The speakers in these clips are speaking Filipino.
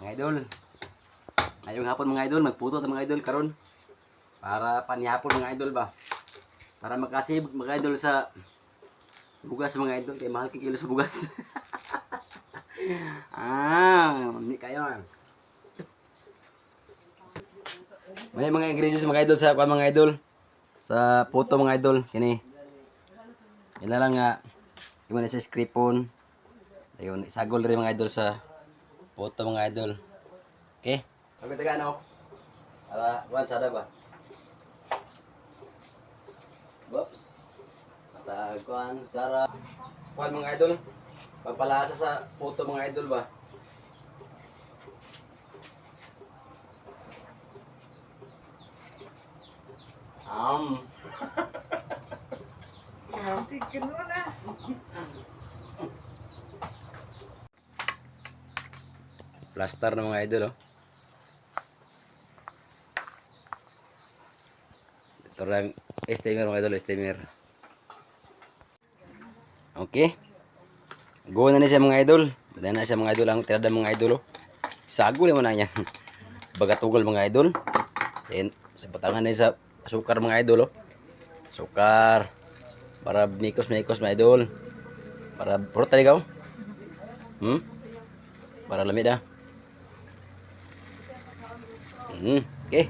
Mga idol. Ngayong hapon mga idol, magputo ta mga idol karon. Para panihapon mga idol ba. Para makasib mga idol sa bugas mga idol, kay mahal kilo sa bugas. Hindi kayo. May mga ingredients mga idol sa mga idol. Sa puto mga idol, kini. Ina lang nga iwan sa scripon. Ayun, isagol rin mga idol sa puto mga idol. Okay? Sabi tagano. Para kuan sada ba? Whoops. Mata kuan cara kuan mga idol. Pagpalasa sa puto mga idol ba? Tigil mo na. Plaster ng mga idol oh. Ito lang steamer mga idol, steamer. Okay. Go na ni siya mga idol. Dahil na siya mga idol ang tirada mga idol oh. Sagol naman na niya. Bagatugal mga idol. Then sa batangan na sa sukar mga idol oh. Sukar. Para mikos-mikos mga idol. Para purot taligaw. Para lamig ah. Okay.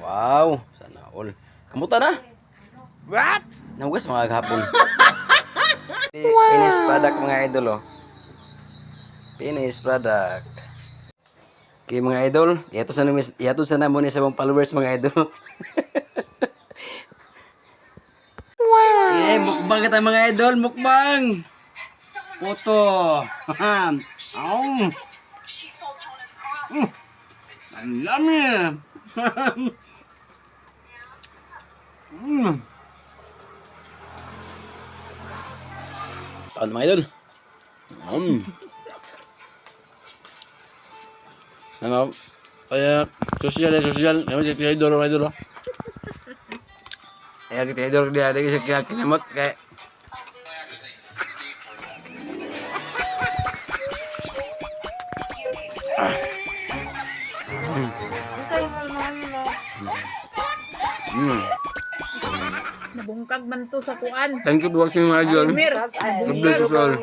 Wow, sana all. Kamuta na? What? Nahugas mga hapon. Finished product mga idol oh. Finished product. Okay mga idol, iato sa namo ni sa mga followers mga idol. Wow. Eh, mukbang kita mga idol, mukbang. Foto. Ang lami. Ano mga idol? Ano? Kaya social. Naman si idol mga idol. Kaya kita idol dia ada kisah kinamot kayak. Nabungkag man to sa kuan. Thank you for watching mga idol. Mir, God bless us all.